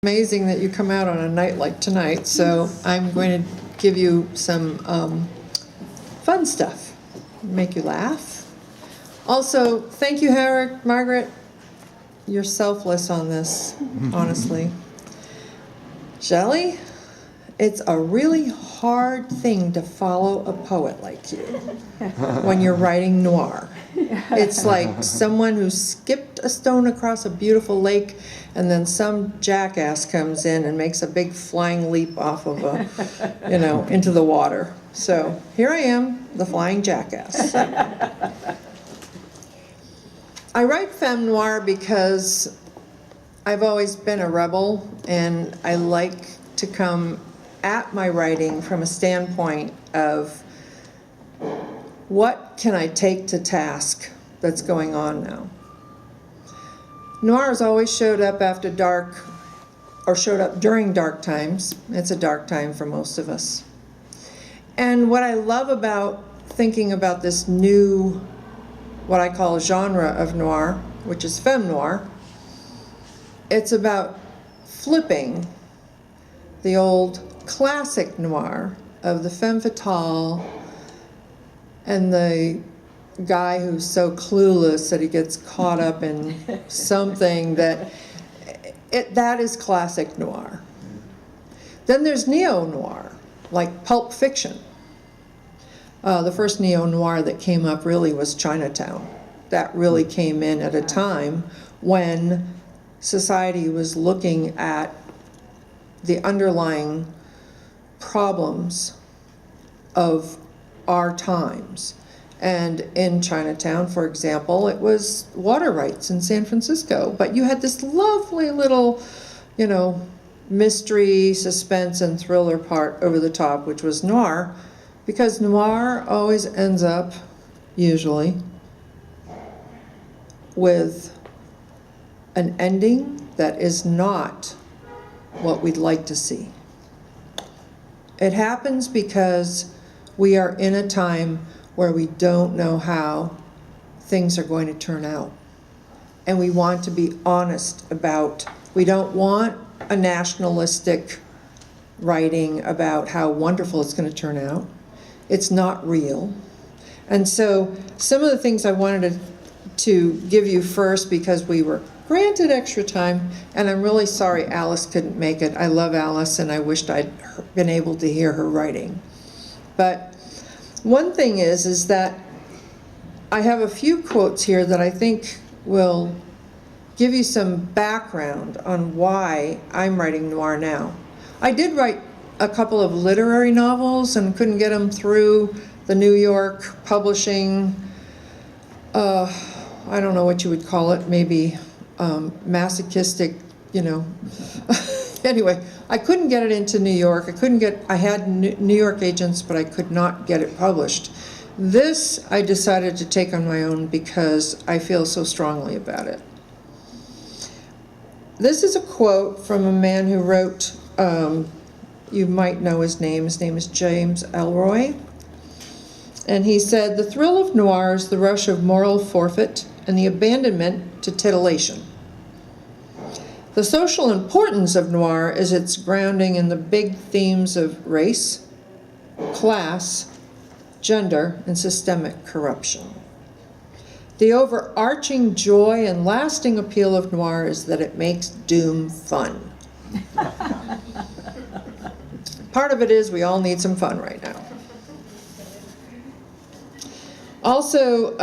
Amazing that you come out on a night like tonight, so I'm going to give you some fun stuff, make you laugh. Also, thank you, Margaret. You're selfless on this, honestly. Shelley, it's a really hard thing to follow a poet like you when you're writing noir. It's like someone who skipped a stone across a beautiful lake, and then some jackass comes in and makes a big flying leap off of into the water. So here I am, the flying jackass. I write femme noir because I've always been a rebel, and I like to come at my writing from a standpoint of what can I take to task that's going on now. Noir has always showed up after dark, or showed up during dark times. It's a dark time for most of us. And what I love about thinking about this new, what I call a genre of noir, which is femme noir, it's about flipping the old classic noir of the femme fatale and the guy who's so clueless that he gets caught up in something that is classic noir. Then there's neo-noir, like Pulp Fiction. The first neo-noir that came up really was Chinatown. That really came in at a time when society was looking at the underlying problems of our times. And in Chinatown, for example, it was water rights in San Francisco. But you had this lovely little, mystery, suspense, and thriller part over the top, which was noir, because noir always ends up, usually, with an ending that is not what we'd like to see. It happens because we are in a time where we don't know how things are going to turn out. And we want to be honest about, we don't want a nationalistic writing about how wonderful it's going to turn out. It's not real. And so some of the things I wanted to give you first, because we were granted extra time, and I'm really sorry Alice couldn't make it. I love Alice, and I wished I'd been able to hear her writing. But one thing is that I have a few quotes here that I think will give you some background on why I'm writing noir now. I did write a couple of literary novels and couldn't get them through the New York publishing, I don't know what you would call it, maybe masochistic, Anyway, I couldn't get it into New York. I had New York agents, but I could not get it published. This I decided to take on my own because I feel so strongly about it. This is a quote from a man who wrote, you might know his name. His name is James Ellroy. And he said, "The thrill of noir is the rush of moral forfeit and the abandonment to titillation. The social importance of noir is its grounding in the big themes of race, class, gender, and systemic corruption. The overarching joy and lasting appeal of noir is that it makes doom fun." Part of it is we all need some fun right now. Also,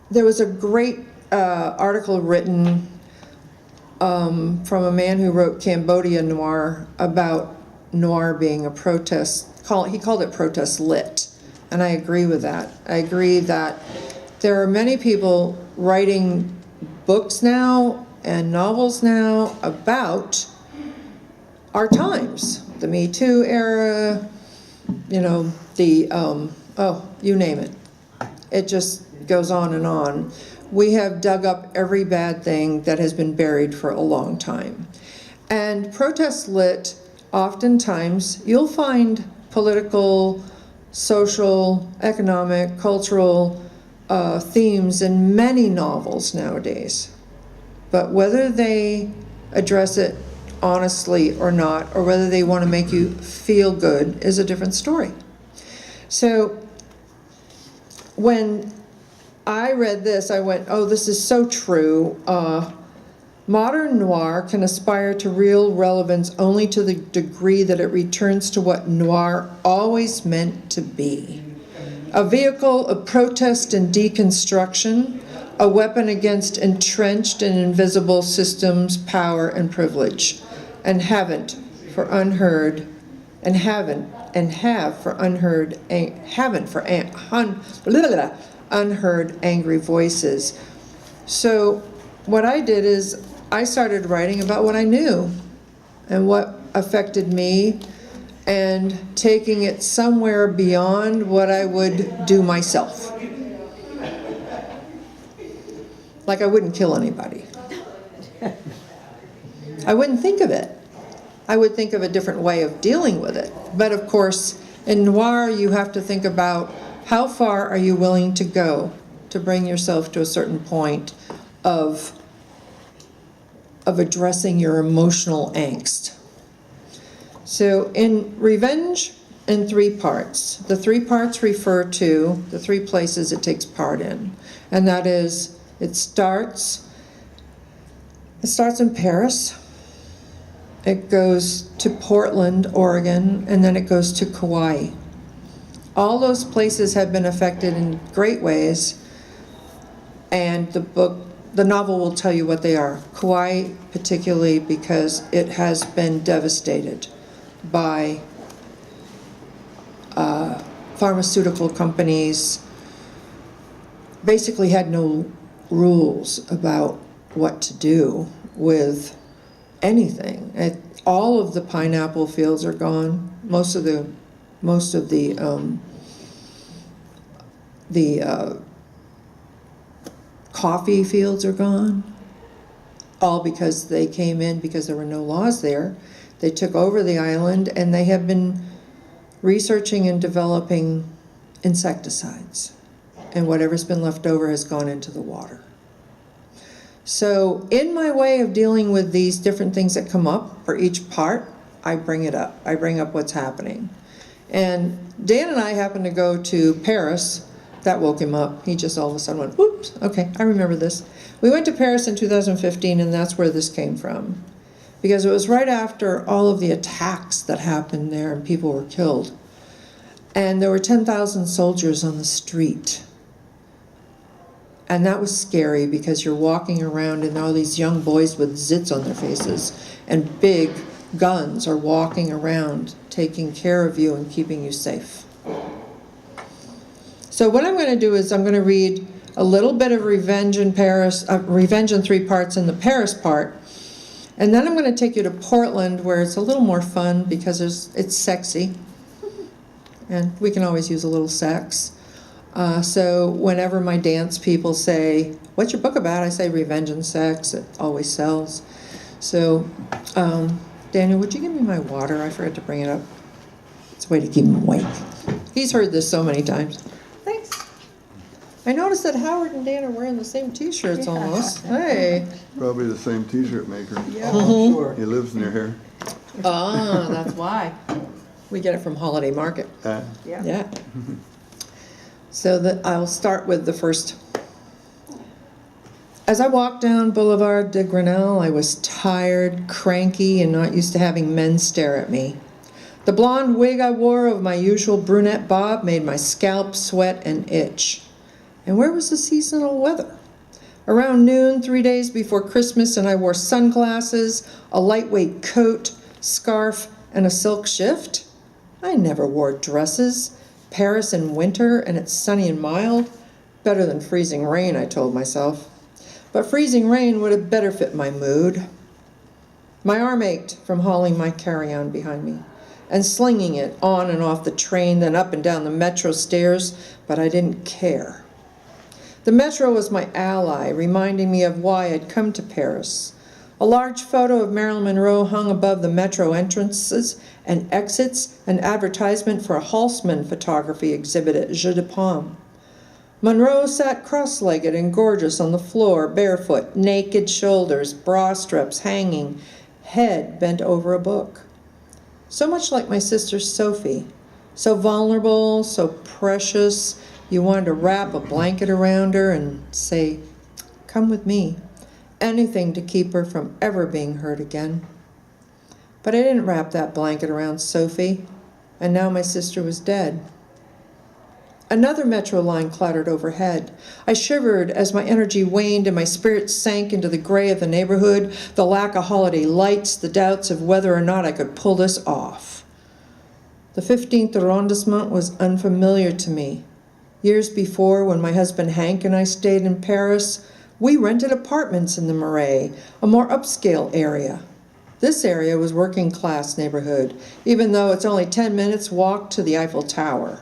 there was a great article written from a man who wrote Cambodia Noir about noir being a protest. He called it protest lit, and I agree with that. I agree that there are many people writing books now and novels now about our times, the Me Too era, you name it. It just goes on and on. We have dug up every bad thing that has been buried for a long time. And protest lit, oftentimes, you'll find political, social, economic, cultural themes in many novels nowadays. But whether they address it honestly or not, or whether they want to make you feel good is a different story. So when I read this, I went, oh, this is so true. Modern noir can aspire to real relevance only to the degree that it returns to what noir always meant to be. A vehicle of protest and deconstruction, a weapon against entrenched and invisible systems, power, and privilege, and haven't for unheard, and haven't for unheard, unheard angry voices. So what I did is I started writing about what I knew and what affected me, and taking it somewhere beyond what I would do myself. Like I wouldn't kill anybody. I wouldn't think of it. I would think of a different way of dealing with it. But of course, in noir, you have to think about how far are you willing to go to bring yourself to a certain point of addressing your emotional angst. So in Revenge in 3 parts, the 3 parts refer to the 3 places it takes part in. And that is, it starts in Paris, it goes to Portland, Oregon, and then it goes to Kauai. All those places have been affected in great ways, and the novel will tell you what they are. Kauai particularly because it has been devastated by pharmaceutical companies, basically had no rules about what to do with anything. All of the pineapple fields are gone. Most of the coffee fields are gone. All because they came in because there were no laws there. They took over the island, and they have been researching and developing insecticides. And whatever's been left over has gone into the water. So in my way of dealing with these different things that come up for each part, I bring it up. I bring up what's happening. And Dan and I happened to go to Paris. That woke him up. He just all of a sudden went, whoops, okay, I remember this. We went to Paris in 2015, and that's where this came from. Because it was right after all of the attacks that happened there and people were killed. And there were 10,000 soldiers on the street. And that was scary because you're walking around and all these young boys with zits on their faces and big guns are walking around taking care of you and keeping you safe. So what I'm going to do is I'm going to read a little bit of Revenge in Paris, Revenge in 3 parts in the Paris part. And then I'm going to take you to Portland, where it's a little more fun because it's sexy. And we can always use a little sex. So whenever my dance people say, what's your book about? I say Revenge and Sex. It always sells. So, Daniel, would you give me my water? I forgot to bring it up. It's a way to keep him awake. He's heard this so many times. Thanks. I noticed that Howard and Dan are wearing the same T-shirts almost. Hey. Probably the same T-shirt maker. Yeah, sure. He lives near here. Ah, that's why. We get it from Holiday Market. Yeah. So I'll start with the first. As I walked down Boulevard de Grenelle, I was tired, cranky, and not used to having men stare at me. The blonde wig I wore of my usual brunette bob made my scalp sweat and itch. And where was the seasonal weather? Around noon, 3 days before Christmas, and I wore sunglasses, a lightweight coat, scarf, and a silk shift? I never wore dresses. Paris in winter, and it's sunny and mild. Better than freezing rain, I told myself. But freezing rain would have better fit my mood. My arm ached from hauling my carry-on behind me and slinging it on and off the train, then up and down the metro stairs, but I didn't care. The metro was my ally, reminding me of why I'd come to Paris. A large photo of Marilyn Monroe hung above the metro entrances and exits, an advertisement for a Halsman photography exhibit at Jeu de Paume. Monroe sat cross-legged and gorgeous on the floor, barefoot, naked shoulders, bra straps hanging, head bent over a book. So much like my sister Sophie, so vulnerable, so precious, you wanted to wrap a blanket around her and say, "Come with me," anything to keep her from ever being hurt again. But I didn't wrap that blanket around Sophie, and now my sister was dead. Another metro line clattered overhead. I shivered as my energy waned and my spirit sank into the gray of the neighborhood, the lack of holiday lights, the doubts of whether or not I could pull this off. The 15th arrondissement was unfamiliar to me. Years before, when my husband Hank and I stayed in Paris, we rented apartments in the Marais, a more upscale area. This area was working class neighborhood, even though it's only 10 minutes walk to the Eiffel Tower.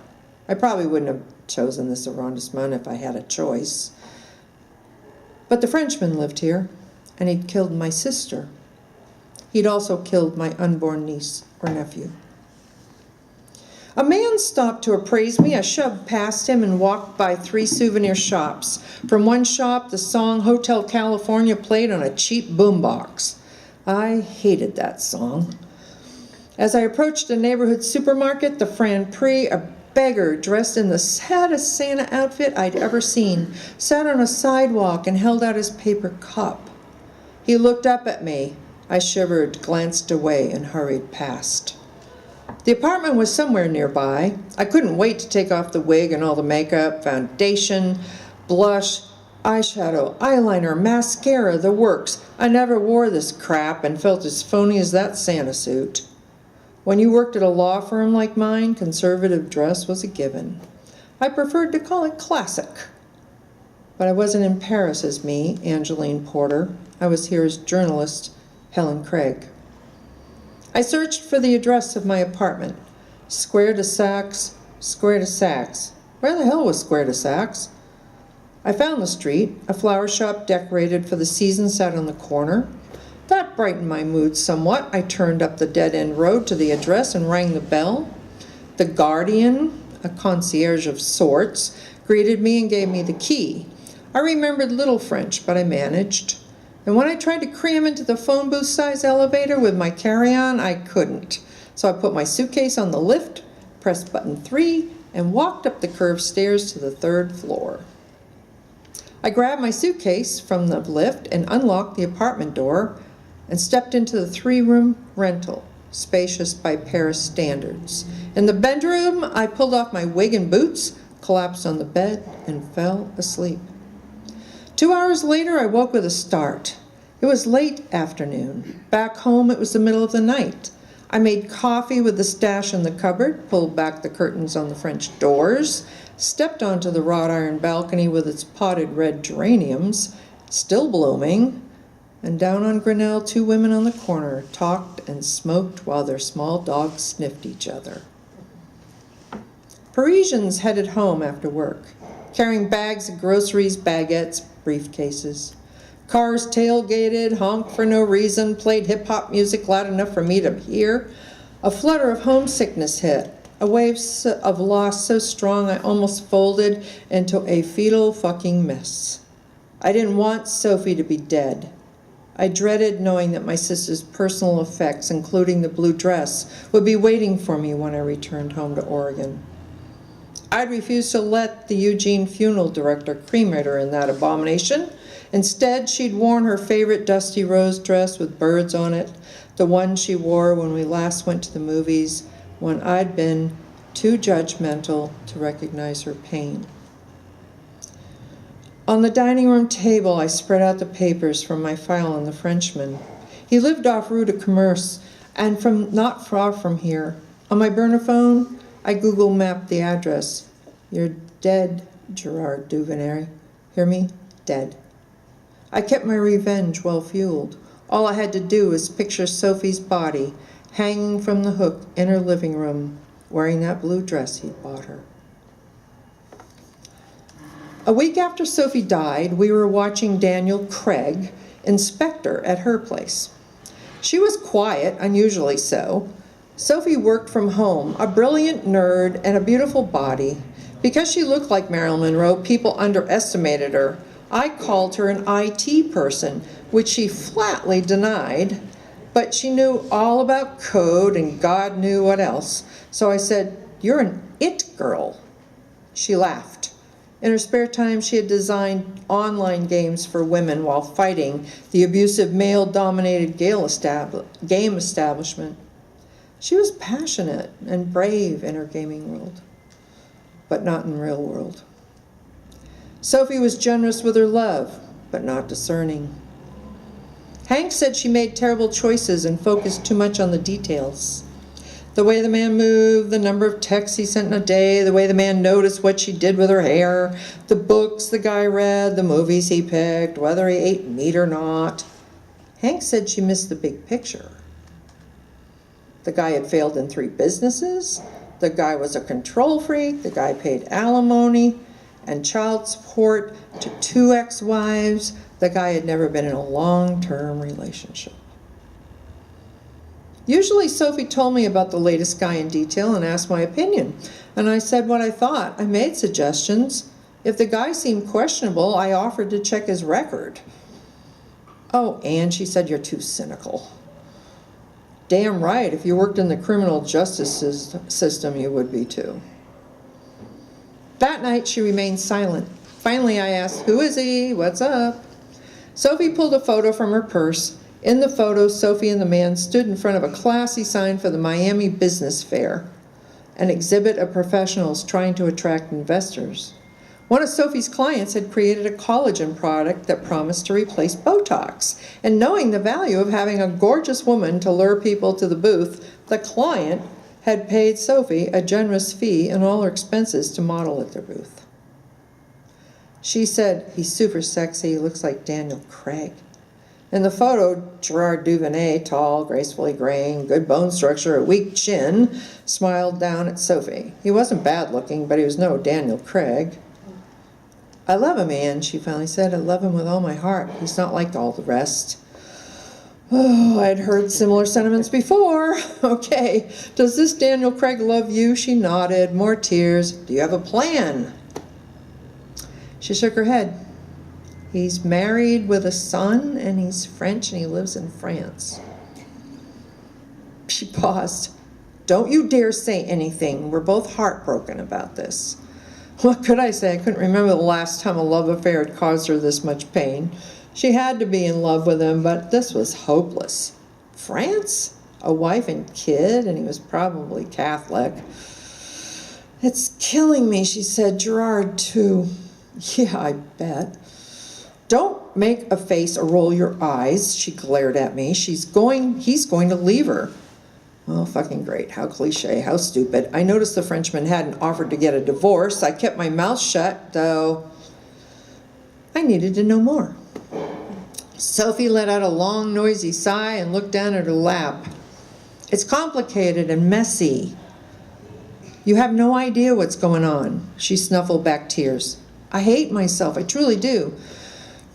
I probably wouldn't have chosen this arrondissement if I had a choice. But the Frenchman lived here, and he'd killed my sister. He'd also killed my unborn niece or nephew. A man stopped to appraise me. I shoved past him and walked by 3 souvenir shops. From one shop, the song Hotel California played on a cheap boombox. I hated that song. As I approached a neighborhood supermarket, the Franprix, a beggar dressed in the saddest Santa outfit I'd ever seen, sat on a sidewalk and held out his paper cup. He looked up at me. I shivered, glanced away, and hurried past. The apartment was somewhere nearby. I couldn't wait to take off the wig and all the makeup, foundation, blush, eyeshadow, eyeliner, mascara, the works. I never wore this crap and felt as phony as that Santa suit. When you worked at a law firm like mine, conservative dress was a given. I preferred to call it classic. But I wasn't in Paris as me, Angeline Porter. I was here as journalist Helen Craig. I searched for the address of my apartment. Square de Saxe, Square de Saxe. Where the hell was Square de Saxe? I found the street. A flower shop decorated for the season sat on the corner. That brightened my mood somewhat. I turned up the dead-end road to the address and rang the bell. The guardian, a concierge of sorts, greeted me and gave me the key. I remembered little French, but I managed. And when I tried to cram into the phone booth-size elevator with my carry-on, I couldn't. So I put my suitcase on the lift, pressed button 3, and walked up the curved stairs to the 3rd floor. I grabbed my suitcase from the lift and unlocked the apartment door and stepped into the 3-room rental, spacious by Paris standards. In the bedroom, I pulled off my wig and boots, collapsed on the bed, and fell asleep. 2 hours later, I woke with a start. It was late afternoon. Back home, it was the middle of the night. I made coffee with the stash in the cupboard, pulled back the curtains on the French doors, stepped onto the wrought iron balcony with its potted red geraniums, still blooming, and down on Grinnell, 2 women on the corner talked and smoked while their small dogs sniffed each other. Parisians headed home after work, carrying bags of groceries, baguettes, briefcases. Cars tailgated, honked for no reason, played hip-hop music loud enough for me to hear. A flutter of homesickness hit, a wave of loss so strong I almost folded into a fetal fucking mess. I didn't want Sophie to be dead. I dreaded knowing that my sister's personal effects, including the blue dress, would be waiting for me when I returned home to Oregon. I'd refused to let the Eugene funeral director cremate her in that abomination. Instead, she'd worn her favorite dusty rose dress with birds on it, the one she wore when we last went to the movies, when I'd been too judgmental to recognize her pain. On the dining room table, I spread out the papers from my file on the Frenchman. He lived off Rue de Commerce and not far from here. On my burner phone, I Google mapped the address. You're dead, Gerard Duvernay. Hear me? Dead. I kept my revenge well-fueled. All I had to do was picture Sophie's body hanging from the hook in her living room, wearing that blue dress he'd bought her. A week after Sophie died, we were watching Daniel Craig, inspector, at her place. She was quiet, unusually so. Sophie worked from home, a brilliant nerd and a beautiful body. Because she looked like Marilyn Monroe, people underestimated her. I called her an IT person, which she flatly denied, but she knew all about code and God knew what else. So I said, "You're an it girl." She laughed. In her spare time, she had designed online games for women while fighting the abusive male-dominated game establishment. She was passionate and brave in her gaming world, but not in the real world. Sophie was generous with her love, but not discerning. Hank said she made terrible choices and focused too much on the details. The way the man moved, the number of texts he sent in a day, the way the man noticed what she did with her hair, the books the guy read, the movies he picked, whether he ate meat or not. Hank said she missed the big picture. The guy had failed in 3 businesses. The guy was a control freak. The guy paid alimony and child support to 2 ex-wives. The guy had never been in a long-term relationship. Usually Sophie told me about the latest guy in detail and asked my opinion. And I said what I thought. I made suggestions. If the guy seemed questionable, I offered to check his record. "Oh, Anne," she said, "you're too cynical." Damn right, if you worked in the criminal justice system, you would be too. That night, she remained silent. Finally, I asked, "Who is he? What's up?" Sophie pulled a photo from her purse. In the photo, Sophie and the man stood in front of a classy sign for the Miami Business Fair, an exhibit of professionals trying to attract investors. One of Sophie's clients had created a collagen product that promised to replace Botox. And knowing the value of having a gorgeous woman to lure people to the booth, the client had paid Sophie a generous fee and all her expenses to model at their booth. She said, "He's super sexy, he looks like Daniel Craig." In the photo, Gerard Duvernay, tall, gracefully graying, good bone structure, a weak chin, smiled down at Sophie. He wasn't bad looking, but he was no Daniel Craig. "I love him, Anne," she finally said. "I love him with all my heart. He's not like all the rest." Oh, I'd heard similar sentiments before. "Okay, does this Daniel Craig love you?" She nodded. More tears. "Do you have a plan?" She shook her head. "He's married with a son, and he's French, and he lives in France." She paused. "Don't you dare say anything. We're both heartbroken about this." What could I say? I couldn't remember the last time a love affair had caused her this much pain. She had to be in love with him, but this was hopeless. France? A wife and kid, and he was probably Catholic. "It's killing me," she said. "Gerard, too." "Yeah, I bet." "Don't make a face or roll your eyes," she glared at me. He's going to leave her. Well, fucking great. How cliche, how stupid. I noticed the Frenchman hadn't offered to get a divorce. I kept my mouth shut, though I needed to know more. Sophie let out a long, noisy sigh and looked down at her lap. "It's complicated and messy. You have no idea what's going on." She snuffled back tears. "I hate myself. I truly do."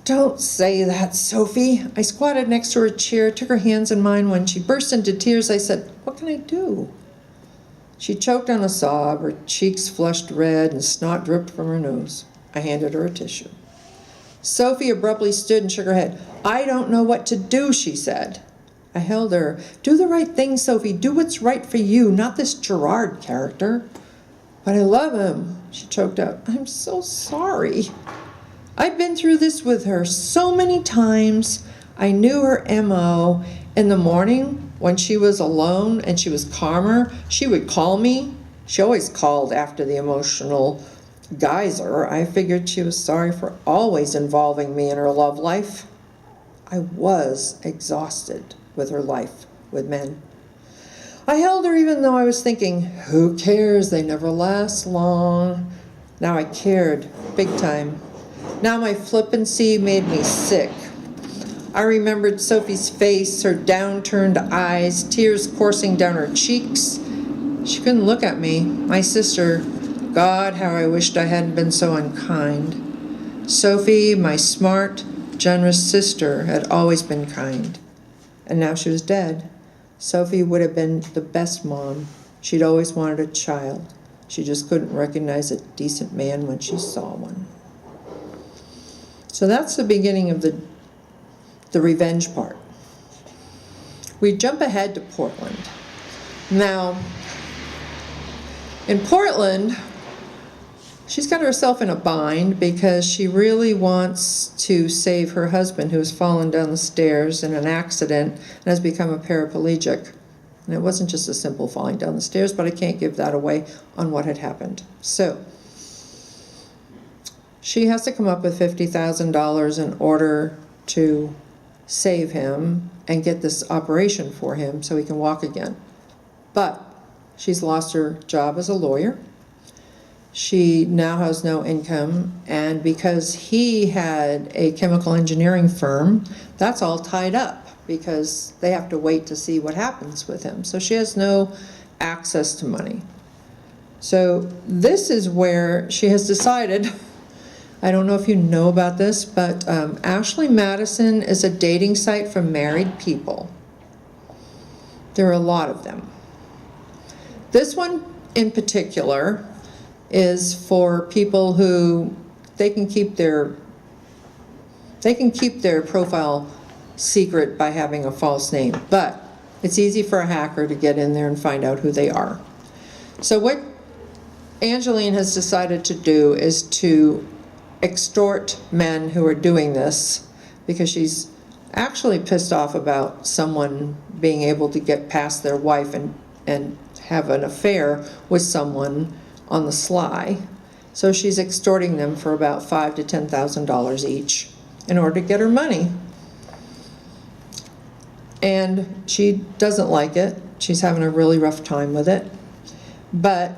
"Don't say that, Sophie." I squatted next to her chair, took her hands in mine. When she burst into tears, I said, "What can I do?" She choked on a sob. Her cheeks flushed red and snot dripped from her nose. I handed her a tissue. Sophie abruptly stood and shook her head. "I don't know what to do," she said. I held her. "Do the right thing, Sophie. Do what's right for you, not this Gerard character." "But I love him," she choked out. "I'm so sorry. I've been through this with her so many times. I knew her MO. In the morning, when she was alone and she was calmer, she would call me. She always called after the emotional geyser. I figured she was sorry for always involving me in her love life. I was exhausted with her life with men. I held her even though I was thinking, who cares? They never last long. Now I cared, big time. Now my flippancy made me sick. I remembered Sophie's face, her downturned eyes, tears coursing down her cheeks. She couldn't look at me. My sister, God, how I wished I hadn't been so unkind. Sophie, my smart, generous sister, had always been kind. And now she was dead. Sophie would have been the best mom. She'd always wanted a child. She just couldn't recognize a decent man when she saw one. So that's the beginning of the revenge part. We jump ahead to Portland. Now, in Portland, she's got herself in a bind because she really wants to save her husband, who has fallen down the stairs in an accident and has become a paraplegic. And it wasn't just a simple falling down the stairs, but I can't give that away on what had happened. So she has to come up with $50,000 in order to save him and get this operation for him so he can walk again. But she's lost her job as a lawyer. She now has no income, and because he had a chemical engineering firm, that's all tied up because they have to wait to see what happens with him. So she has no access to money. So this is where she has decided, I don't know if you know about this, but Ashley Madison is a dating site for married people. There are a lot of them. This one in particular is for people who they can keep their profile secret by having a false name, but it's easy for a hacker to get in there and find out who they are. So what Angeline has decided to do is to extort men who are doing this, because she's actually pissed off about someone being able to get past their wife and have an affair with someone on the sly. So she's extorting them for about $5,000 to $10,000 each in order to get her money. And she doesn't like it. She's having a really rough time with it. But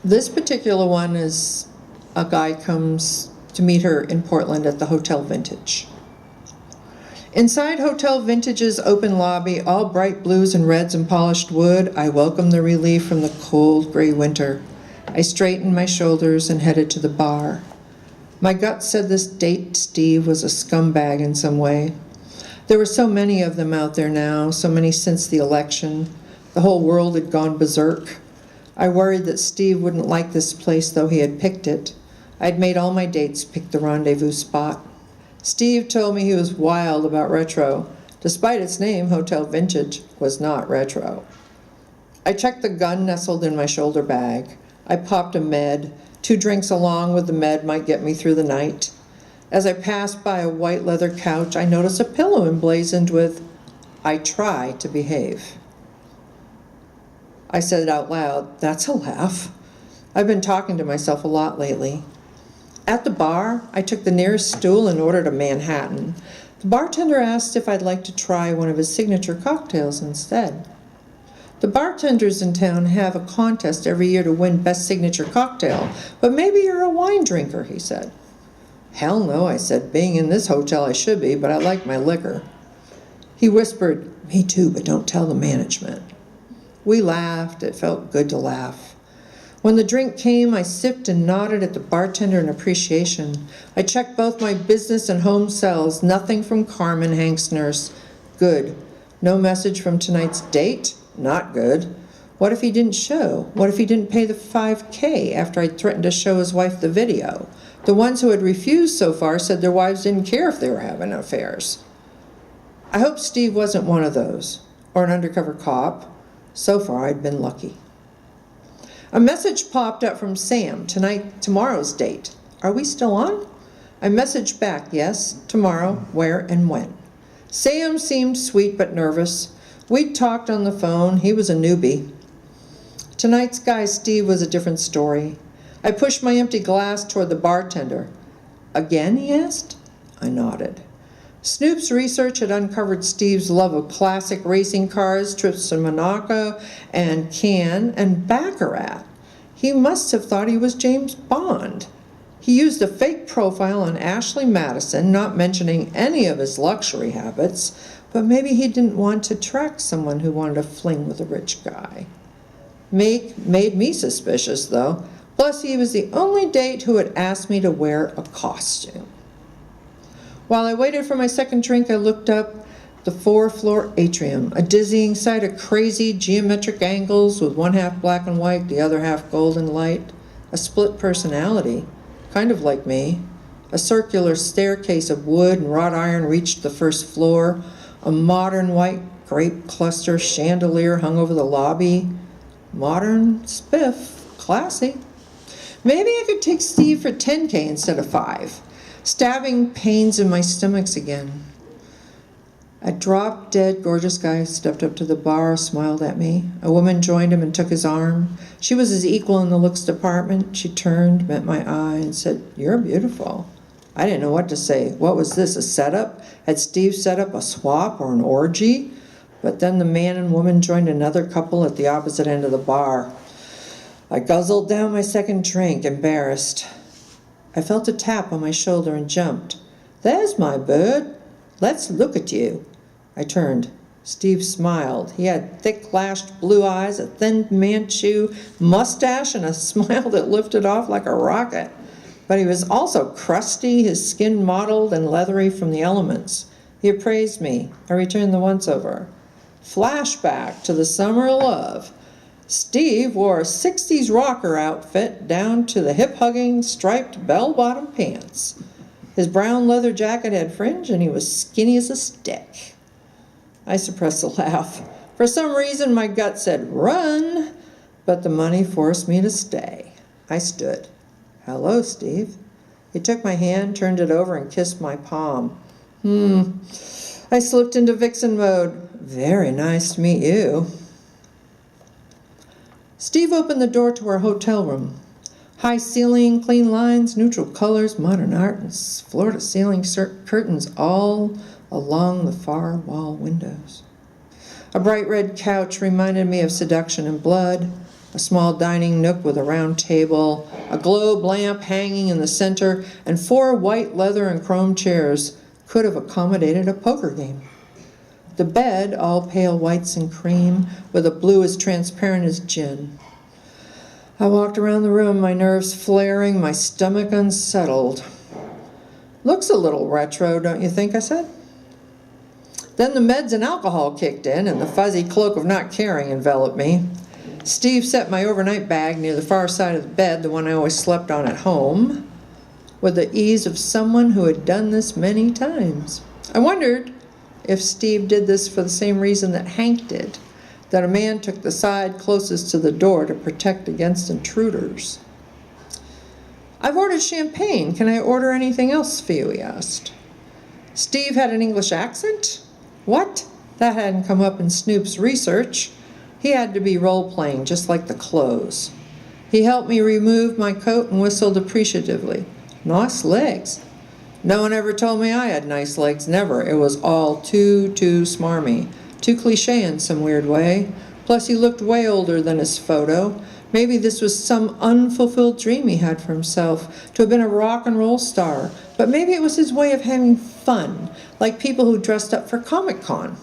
this particular one is a guy comes to meet her in Portland at the Hotel Vintage. Inside Hotel Vintage's open lobby, all bright blues and reds and polished wood, I welcomed the relief from the cold gray winter. I straightened my shoulders and headed to the bar. My gut said this date Steve was a scumbag in some way. There were so many of them out there now, so many since the election. The whole world had gone berserk. I worried that Steve wouldn't like this place, though he had picked it. I'd made all my dates pick the rendezvous spot. Steve told me he was wild about retro. Despite its name, Hotel Vintage was not retro. I checked the gun nestled in my shoulder bag. I popped a med. 2 drinks along with the med might get me through the night. As I passed by a white leather couch, I noticed a pillow emblazoned with, "I try to behave." I said out loud, "That's a laugh." I've been talking to myself a lot lately. At the bar, I took the nearest stool and ordered a Manhattan. The bartender asked if I'd like to try one of his signature cocktails instead. The bartenders in town have a contest every year to win best signature cocktail, but maybe you're a wine drinker, he said. Hell no, I said. Being in this hotel I should be, but I like my liquor. He whispered, "Me too, but don't tell the management." We laughed. It felt good to laugh. When the drink came, I sipped and nodded at the bartender in appreciation. I checked both my business and home cells. Nothing from Carmen, Hank's nurse. Good. No message from tonight's date? Not good. What if he didn't show? What if he didn't pay the $5,000 after I threatened to show his wife the video? The ones who had refused so far said their wives didn't care if they were having affairs. I hope Steve wasn't one of those, or an undercover cop. So far, I'd been lucky. A message popped up from Sam, tomorrow's date. Are we still on? I messaged back, yes, tomorrow, where and when. Sam seemed sweet but nervous. We'd talked on the phone. He was a newbie. Tonight's guy, Steve, was a different story. I pushed my empty glass toward the bartender. Again, he asked? I nodded. Snoop's research had uncovered Steve's love of classic racing cars, trips to Monaco and Cannes, and Baccarat. He must have thought he was James Bond. He used a fake profile on Ashley Madison, not mentioning any of his luxury habits, but maybe he didn't want to track someone who wanted to fling with a rich guy. Made me suspicious, though. Plus, he was the only date who had asked me to wear a costume. While I waited for my second drink, I looked up. the 4-floor atrium, a dizzying sight of crazy geometric angles with one half black and white, the other half golden light, a split personality, kind of like me. A circular staircase of wood and wrought iron reached the first floor. A modern white grape cluster chandelier hung over the lobby. Modern, spiff, classy. Maybe I could take Steve for 10K instead of 5. Stabbing pains in my stomachs again. A drop-dead gorgeous guy stepped up to the bar, smiled at me. A woman joined him and took his arm. She was his equal in the looks department. She turned, met my eye, and said, "You're beautiful." I didn't know what to say. What was this, a setup? Had Steve set up a swap or an orgy? But then the man and woman joined another couple at the opposite end of the bar. I guzzled down my second drink, embarrassed. I felt a tap on my shoulder and jumped. "There's my bird. Let's look at you." I turned. Steve smiled. He had thick lashed blue eyes, a thin Manchu mustache, and a smile that lifted off like a rocket. But he was also crusty, his skin mottled and leathery from the elements. He appraised me. I returned the once-over. Flashback to the summer of love. Steve wore a 60s rocker outfit down to the hip-hugging, striped bell-bottom pants. His brown leather jacket had fringe, and he was skinny as a stick. I suppressed a laugh. For some reason, my gut said, "Run!" But the money forced me to stay. I stood. "Hello, Steve." He took my hand, turned it over, and kissed my palm. I slipped into vixen mode. "Very nice to meet you." Steve opened the door to our hotel room. High ceiling, clean lines, neutral colors, modern art, and floor-to-ceiling curtains all along the far wall windows. A bright red couch reminded me of seduction and blood. A small dining nook with a round table, a globe lamp hanging in the center, and 4 white leather and chrome chairs could have accommodated a poker game. The bed, all pale whites and cream, with a blue as transparent as gin. I walked around the room, my nerves flaring, my stomach unsettled. "Looks a little retro, don't you think?" I said. Then the meds and alcohol kicked in, and the fuzzy cloak of not caring enveloped me. Steve set my overnight bag near the far side of the bed, the one I always slept on at home, with the ease of someone who had done this many times. I wondered if Steve did this for the same reason that Hank did, that a man took the side closest to the door to protect against intruders. "I've ordered champagne. Can I order anything else for you?" he asked. Steve had an English accent? What? That hadn't come up in Snoop's research. He had to be role-playing, just like the clothes. He helped me remove my coat and whistled appreciatively. "Nice legs." No one ever told me I had nice legs, never. It was all too smarmy. Too cliche in some weird way. Plus, he looked way older than his photo. Maybe this was some unfulfilled dream he had for himself, to have been a rock and roll star. But maybe it was his way of having fun, like people who dressed up for Comic-Con.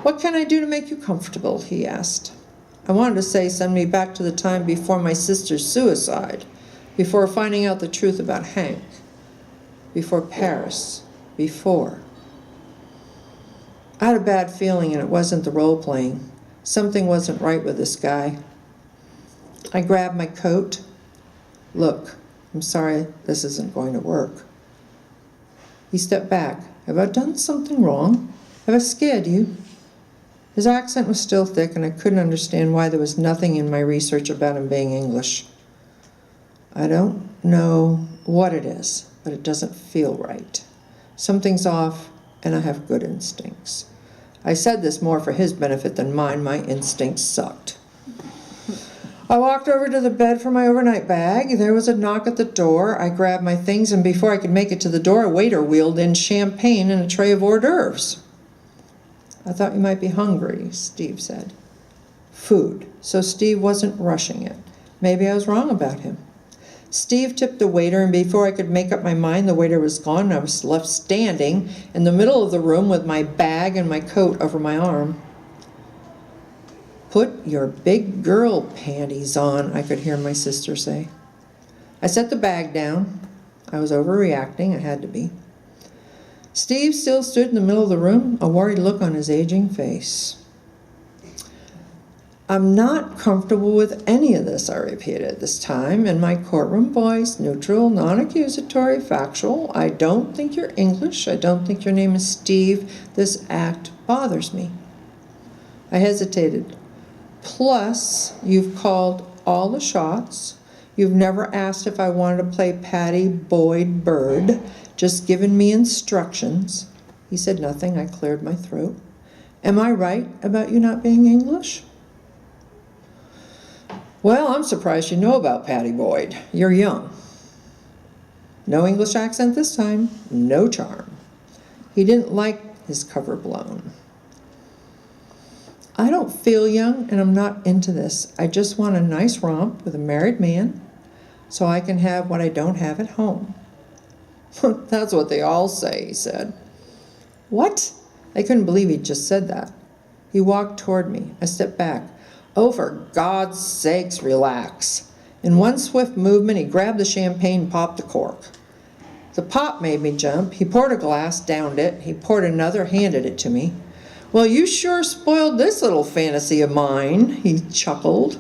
"What can I do to make you comfortable?" he asked. I wanted to say, send me back to the time before my sister's suicide, before finding out the truth about Hank, before Paris, before. I had a bad feeling, and it wasn't the role-playing. Something wasn't right with this guy. I grabbed my coat. "Look, I'm sorry, this isn't going to work." He stepped back. "Have I done something wrong? Have I scared you?" His accent was still thick, and I couldn't understand why there was nothing in my research about him being English. "I don't know what it is, but it doesn't feel right. Something's off, and I have good instincts." I said this more for his benefit than mine. My instincts sucked. I walked over to the bed for my overnight bag. There was a knock at the door. I grabbed my things, and before I could make it to the door, a waiter wheeled in champagne and a tray of hors d'oeuvres. "I thought you might be hungry," Steve said. Food. So Steve wasn't rushing it. Maybe I was wrong about him. Steve tipped the waiter, and before I could make up my mind, the waiter was gone, and I was left standing in the middle of the room with my bag and my coat over my arm. "Put your big girl panties on," I could hear my sister say. I set the bag down. I was overreacting. I had to be. Steve still stood in the middle of the room, a worried look on his aging face. I'm not comfortable with any of this, I repeated, this time in my courtroom voice, neutral, non-accusatory, factual. I don't think you're English. I don't think your name is Steve. This act bothers me. I hesitated. Plus, you've called all the shots. You've never asked if I wanted to play Patty Boyd Bird, just given me instructions. He said nothing. I cleared my throat. Am I right about you not being English? Well, I'm surprised you know about Patty Boyd. You're young. No English accent this time. No charm. He didn't like his cover blown. I don't feel young, and I'm not into this. I just want a nice romp with a married man so I can have what I don't have at home. That's what they all say, he said. What? I couldn't believe he'd just said that. He walked toward me. I stepped back. Oh, for God's sakes, relax. In one swift movement, he grabbed the champagne and popped the cork. The pop made me jump. He poured a glass, downed it. He poured another, handed it to me. Well, you sure spoiled this little fantasy of mine, he chuckled.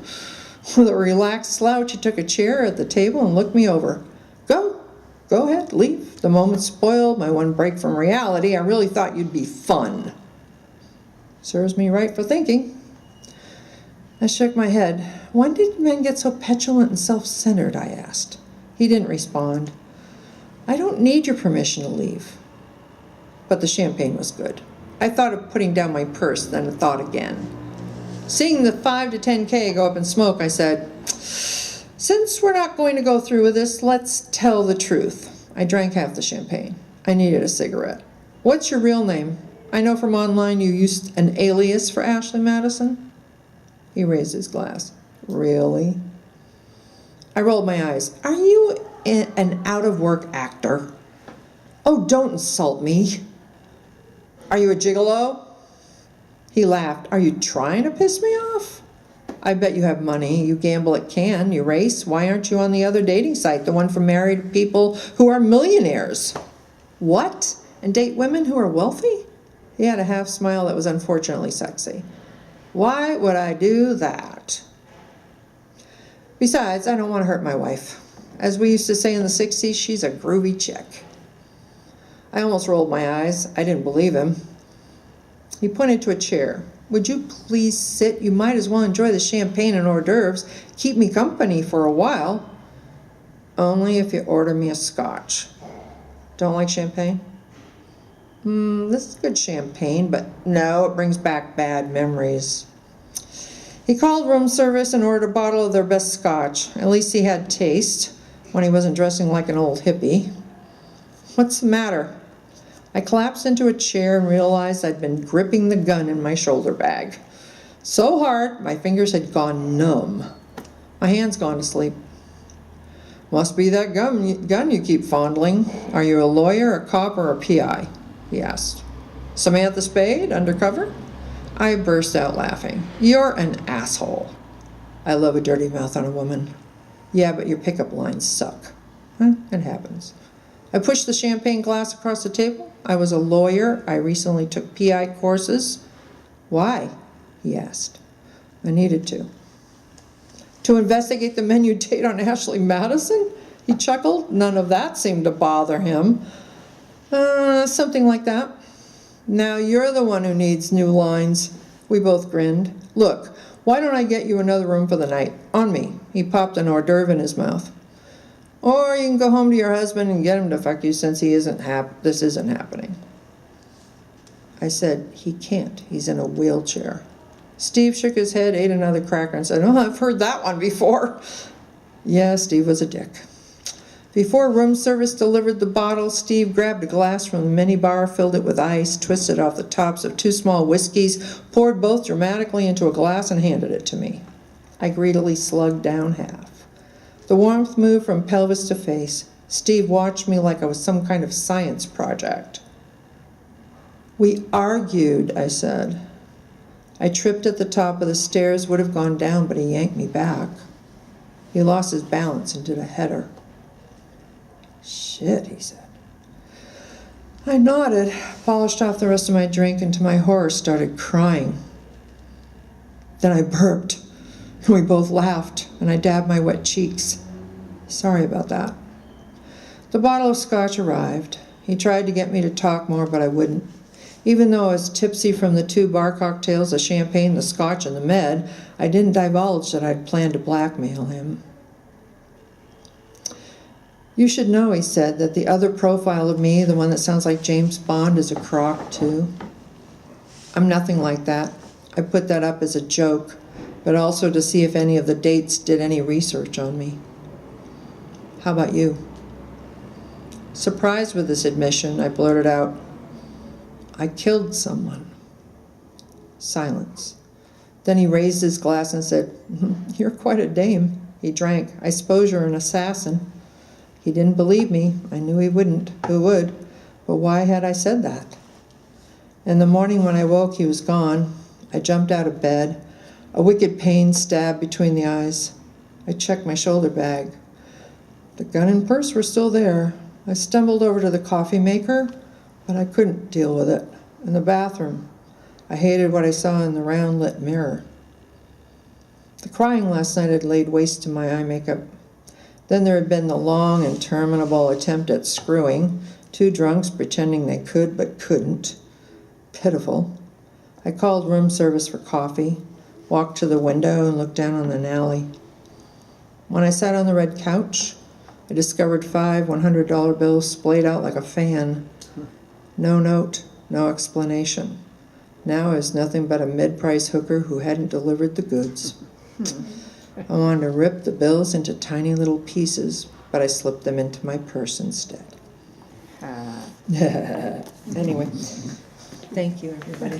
With a relaxed slouch, he took a chair at the table and looked me over. Go ahead, leave. The moment spoiled my one break from reality. I really thought you'd be fun. Serves me right for thinking. I shook my head. When did men get so petulant and self-centered, I asked. He didn't respond. I don't need your permission to leave. But the champagne was good. I thought of putting down my purse, then thought again. Seeing the 5 to 10K go up in smoke, I said, since we're not going to go through with this, let's tell the truth. I drank half the champagne. I needed a cigarette. What's your real name? I know from online you used an alias for Ashley Madison. He raised his glass. Really? I rolled my eyes. Are you an out-of-work actor? Oh, don't insult me. Are you a gigolo? He laughed. Are you trying to piss me off? I bet you have money. You gamble at Cannes. You race. Why aren't you on the other dating site, the one for married people who are millionaires? What? And date women who are wealthy? He had a half smile that was unfortunately sexy. Why would I do that? Besides, I don't want to hurt my wife. As we used to say in the 60s, she's a groovy chick. I almost rolled my eyes. I didn't believe him. He pointed to a chair. Would you please sit? You might as well enjoy the champagne and hors d'oeuvres. Keep me company for a while. Only if you order me a scotch. Don't like champagne? This is good champagne, but no, it brings back bad memories. He called room service and ordered a bottle of their best scotch. At least he had taste when he wasn't dressing like an old hippie. What's the matter? I collapsed into a chair and realized I'd been gripping the gun in my shoulder bag. So hard, my fingers had gone numb. My hand's gone to sleep. Must be that gun you keep fondling. Are you a lawyer, a cop, or a PI? He asked. Samantha Spade, undercover? I burst out laughing. You're an asshole. I love a dirty mouth on a woman. Yeah, but your pickup lines suck. It happens. I pushed the champagne glass across the table. I was a lawyer. I recently took PI courses. Why? He asked. I needed to. To investigate the men you date on Ashley Madison? He chuckled. None of that seemed to bother him. Something like that. Now you're the one who needs new lines. We both grinned. Look, why don't I get you another room for the night? On me. He popped an hors d'oeuvre in his mouth. Or you can go home to your husband and get him to fuck you since this isn't happening. I said, he can't. He's in a wheelchair. Steve shook his head, ate another cracker, and said, oh, I've heard that one before. Yeah, Steve was a dick. Before room service delivered the bottle, Steve grabbed a glass from the minibar, filled it with ice, twisted off the tops of 2 small whiskeys, poured both dramatically into a glass, and handed it to me. I greedily slugged down half. The warmth moved from pelvis to face. Steve watched me like I was some kind of science project. We argued, I said. I tripped at the top of the stairs, would have gone down, but he yanked me back. He lost his balance and did a header. Shit, he said. I nodded, polished off the rest of my drink, and to my horror started crying. Then I burped, and we both laughed, and I dabbed my wet cheeks. Sorry about that. The bottle of scotch arrived. He tried to get me to talk more, but I wouldn't. Even though I was tipsy from the 2 bar cocktails, the champagne, the scotch, and the med, I didn't divulge that I'd planned to blackmail him. You should know, he said, that the other profile of me, the one that sounds like James Bond, is a crock, too. I'm nothing like that. I put that up as a joke, but also to see if any of the dates did any research on me. How about you? Surprised with this admission, I blurted out, I killed someone. Silence. Then he raised his glass and said, You're quite a dame. He drank. I suppose you're an assassin. He didn't believe me. I knew he wouldn't. Who would? But why had I said that? In the morning when I woke, he was gone. I jumped out of bed. A wicked pain stabbed between the eyes. I checked my shoulder bag. The gun and purse were still there. I stumbled over to the coffee maker, but I couldn't deal with it. In the bathroom, I hated what I saw in the round lit mirror. The crying last night had laid waste to my eye makeup. Then there had been the long, interminable attempt at screwing, 2 drunks pretending they could but couldn't. Pitiful. I called room service for coffee, walked to the window, and looked down on an alley. When I sat on the red couch, I discovered 5 $100 bills splayed out like a fan. No note, no explanation. Now I was nothing but a mid-price hooker who hadn't delivered the goods. I wanted to rip the bills into tiny little pieces, but I slipped them into my purse instead. Anyway, thank you, everybody.